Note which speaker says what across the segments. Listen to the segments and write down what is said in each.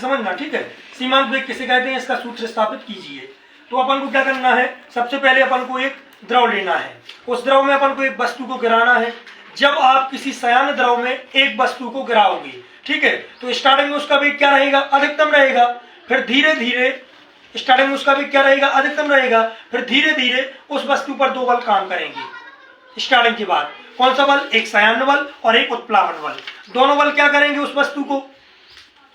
Speaker 1: समझना, ठीक है। सीमांत वेग किसे कहते हैं, इसका सूत्र स्थापित कीजिए। तो अपन को क्या करना है, सबसे पहले अपन को एक द्रव लेना है, उस द्रव में अपन को एक वस्तु को गिराना है। जब आप किसी सयान द्रव में एक वस्तु को गिराओगे, ठीक है, तो स्टार्टिंग में उसका वेग क्या रहेगा, अधिकतम रहेगा। फिर धीरे धीरे स्टार्टिंग में उसका वेग क्या रहेगा, अधिकतम रहेगा। फिर धीरे धीरे उस वस्तु पर दो बल काम करेंगे स्टार्टिंग के बाद। कौन सा बल, एक सयान बल और एक उत्प्लावन बल। दोनों बल क्या करेंगे, उस वस्तु को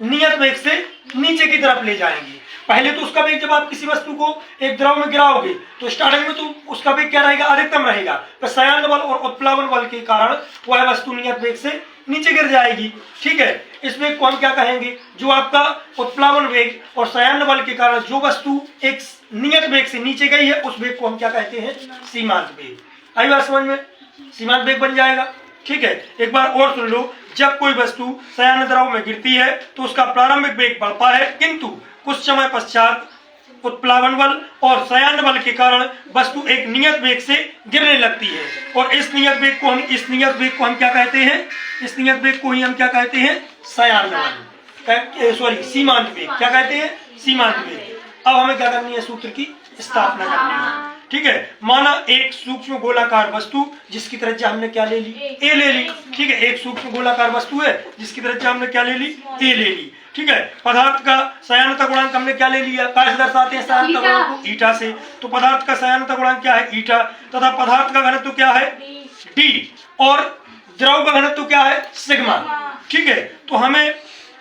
Speaker 1: नियत वेग से नीचे की तरफ ले जाएंगे। पहले तो उसका वेग, जब आप किसी वस्तु को एक द्रव में गिराओगे तो स्टार्टिंग में तो उसका वेग क्या रहेगा, अधिकतम रहेगा। पर सयान बल और उत्प्लावन बल के कारण वह वस्तु नियत वेग से नीचे गिर जाएगी, ठीक है। इस वेग को हम क्या कहेंगे, जो आपका उत्प्लावन वेग और सयान बल के कारण जो वस्तु एक नियत वेग से नीचे गई है, उस वेग को हम क्या कहते हैं, सीमांत वेग। आई बात समझ में, सीमांत वेग बन जाएगा, ठीक है। एक बार और सुन लो, जब कोई वस्तु सयान द्रव में गिरती है तो उसका प्रारंभिक वेग बढ़ता है, किंतु कुछ समय पश्चात उत्प्लावन बल और सयान बल के कारण वस्तु एक नियत वेग से गिरने लगती है। और इस नियत वेग को हम क्या कहते हैं, इस नियत वेग को ही हम क्या कहते हैं, सयान बल, सॉरी सीमांत वेग। क्या कहते हैं, सीमांत वेग। अब हमें क्या करनी है, सूत्र की स्थापना करनी है, ठीक है। माना एक सूक्ष्म गोलाकार वस्तु जिसकी त्रिज्या हमने क्या ले ली, ए ले ली, ठीक है। एक सूक्ष्म गोलाकार वस्तु है जिसकी त्रिज्या हमने क्या ले ली, ए ले ली, ठीक है। पदार्थ का सयानता गुणांक हमने क्या ले लिया, कैसे दर्शाते हैं सयानता गुणांक को, ईटा से। तो पदार्थ का सयानता गुणांक क्या है, ईटा, तथा पदार्थ का घनत्व क्या है, डी, और द्रव का घनत्व क्या है, सिग्मा, ठीक है। तो हमें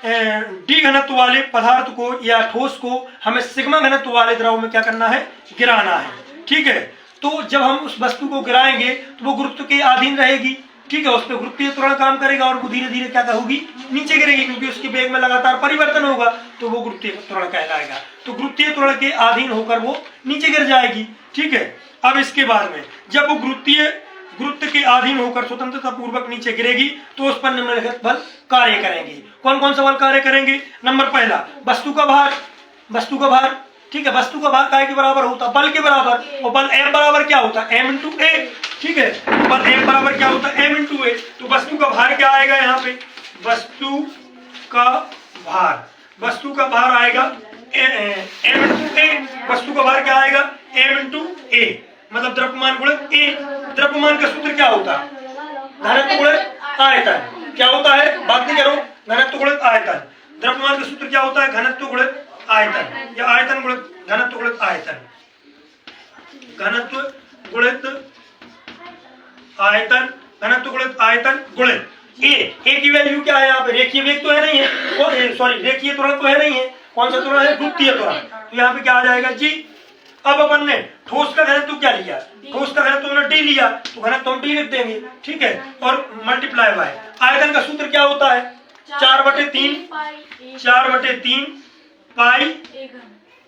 Speaker 1: डी घनत्व वाले पदार्थ को या ठोस को हमें सिग्मा घनत्व वाले द्रव में क्या करना है, गिराना है, ठीक है। तो जब हम उस वस्तु को गिराएंगे तो वो गुरुत्व के अधीन रहेगी, ठीक है। उस पर गुरुत्वीय त्वरण काम करेगा और वो धीरे धीरे क्या होगी, नीचे गिरेगी, क्योंकि उसके वेग में लगातार परिवर्तन होगा, तो वो गुरुत्वीय त्वरण कहलाएगा। तो गुरुत्वीय त्वरण के अधीन होकर वो नीचे गिर जाएगी, ठीक है। अब इसके बाद में जब वो गुरुत्व के अधीन होकर स्वतंत्रता पूर्वक नीचे गिरेगी तो उस पर निम्नलिखित बल कार्य करेंगे। कौन कौन सा बल कार्य करेंगे, नंबर पहला, वस्तु का भार, ठीक है। वस्तु का भार काय के बराबर होता है, बल के बराबर, और बल F बराबर क्या होता है, M × A, ठीक है। बल M बराबर क्या होता है, M × A। तो वस्तु का भार क्या आएगा, यहाँ पे वस्तु का भार आएगा M × A। वस्तु का भार क्या आएगा, M × A, मतलब द्रव्यमान गुणित A। द्रव्यमान का सूत्र क्या होता है, घनत्व गुणित आयतन। क्या होता है, बात नहीं करो, घनत्व गुणित आयतन। द्रव्यमान का सूत्र क्या होता है, घनत्व गुणित आयतन, या आयतन गुणित घनत्व गुणित आयतन, घनत्व गुणित आयतन, घनत्व गुणित आयतन गुणित ए की वैल्यू क्या है, यहाँ पे रेखीय वेग तो है नहीं है, सॉरी रेखीय त्वरण तो है नहीं है, कौन सा त्वरण है, गुरुत्वीय त्वरण। तो यहाँ पे क्या आ जाएगा, जी। अब अपन ने ठोस का घनत्व क्या लिया, ठोस का घनत्व हमने डी लिया, तो घनत्व हम डी लिख देंगे, ठीक है। और मल्टीप्लाई बाय आयतन का सूत्र क्या होता है, 4/3 पाई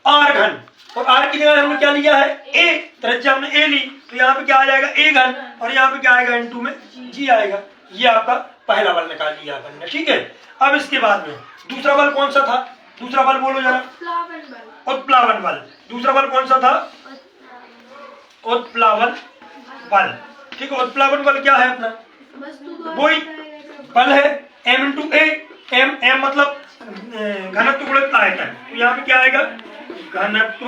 Speaker 1: आर घन, और आर की जगह हमने क्या लिया है, ए, त्रिज्या हमने ए ली, तो यहाँ पे क्या आ जाएगा, ए घन, और यहाँ पे क्या आएगा, N2 में जी आएगा। ये आपका पहला बल निकाल लिया अपन ने, ठीक है। अब इसके बाद में दूसरा बल कौन सा था, दूसरा बल बोलो जरा, उत्प्लावन बल। दूसरा बल कौन सा था, उत्प्लावन बल, ठीक है। उत्प्लावन बल क्या है अपना, वही बल है M × A। M मतलब घनत्व गुणित आयतन, तो यहाँ पे क्या आएगा, घनत्व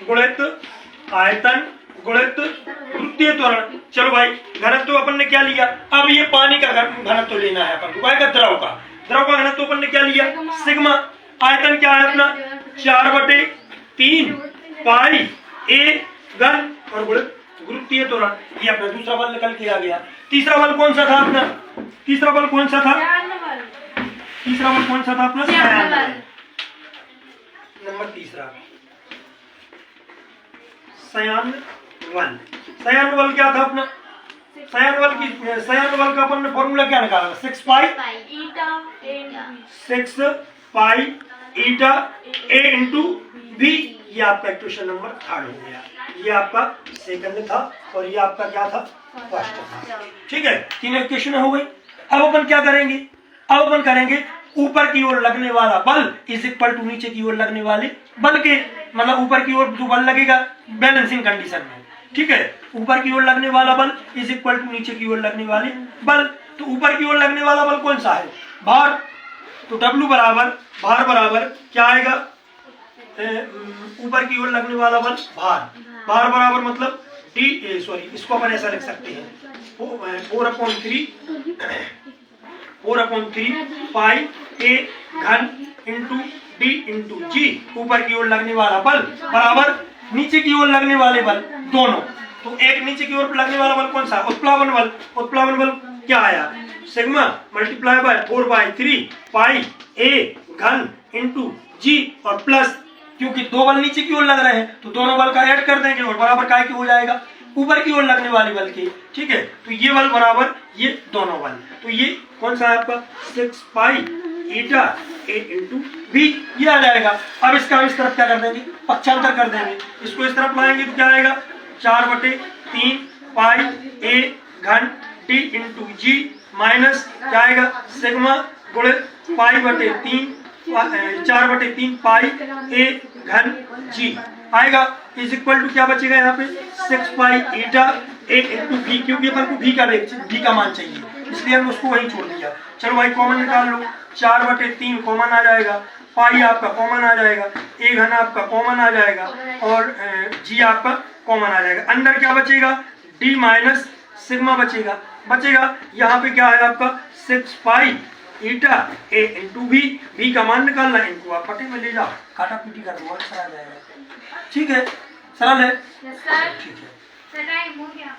Speaker 1: गुणित आयतन गुणित गुरुत्वीय त्वरण। चलो भाई, घनत्व अपन ने क्या लिया, अब ये पानी का घनत्व लेना है अपन को, द्रव का घनत्व अपन ने क्या लिया, सिग्मा। आयतन क्या है अपना, 4/3 पाई ए घन और गुणित गुरुत्वीय त्वरण। ये अपना दूसरा बल निकल के आ गया। तीसरा बल कौन सा था अपना, तीसरा बल कौन सा था अपना, सयान बल। नंबर तीसरा सयान बल क्या था अपना, सयान बल का अपन ने फॉर्मूला क्या निकाला, 6 पाई ईटा A × B। ये आपका क्वेश्चन नंबर 3 हो गया, ये आपका सेकंड था और ये आपका क्या था, फर्स्ट था, ठीक है। 3 क्वेश्चन हो गई। अब अपन क्या करेंगे, अब अपन करेंगे ऊपर की ओर लगने वाला बल इज इक्वल टू नीचे की ओर लगने वाले बल के, मतलब ऊपर की ओर जो बल लगेगा बैलेंसिंग कंडीशन में, ठीक है। ऊपर की ओर लगने वाला बल इज इक्वल टू नीचे की ओर लगने वाले बल। तो ऊपर की ओर लगने वाला बल कौन सा है, भार, तो W बराबर भार बराबर क्या आएगा, ऊपर की ओर लगने वाला बल भार, भार बराबर मतलब इसको अपन ऐसा लिख सकते हैं 4/3 पाई a घन इंटू d इंटू जी, ऊपर की ओर लगने वाला बल बराबर नीचे की ओर लगने वाले बल दोनों। तो एक नीचे की ओर लगने वाला बल कौन सा, उत्प्लावन बल। उत्प्लावन बल क्या आया, sigma multiply by 4/3 pi a घन इंटू जी और प्लस, क्योंकि दो बल नीचे की ओर लग रहे हैं तो दोनों बल का ऐड कर देंगे और बराबर काय की हो जाएगा, ऊपर की ओर लगने वाले बल के। ठीक है, तो ये बल बराबर ये दोनों बल, तो ये कौन सा है आपका 6 पाई ईटा a इंटू बी, ये आ जाएगा। अब इसका इस तरफ क्या कर देंगे, पक्षांतर कर देंगे, इसको इस तरफ लाएंगे तो क्या आएगा 4/3 पाई a घन t इंटू जी माइनस क्या आएगा सिग्मा गुणे पाई/3 4/3 पाई a घन जी आएगा, इज इक्वल टू क्या बचेगा यहाँ पे 6 पाई ईटा a इंटू बी, क्योंकि अपन को v का मान चाहिए इसलिए हमने उसको वहीं छोड़ दिया। चलो भाई कॉमन निकाल लो, 4/3 कॉमन आ जाएगा, पाई आपका कॉमन आ जाएगा, a घन आपका कॉमन आ जाएगा और जी आपका कॉमन आ जाएगा। अंदर क्या बचेगा, d माइनस सिग्मा बचेगा। यहाँ पे क्या है आपका 6 पाई ईटा a इंटू बी का मान निकालना, इनको आप पट्टे में ले जाओ, काटा पीटी कर दो, सरल आ जाएगा। ठीक है, सरल है।
Speaker 2: Yes sir.
Speaker 1: ठीक है।
Speaker 2: सर टाइम हो गया।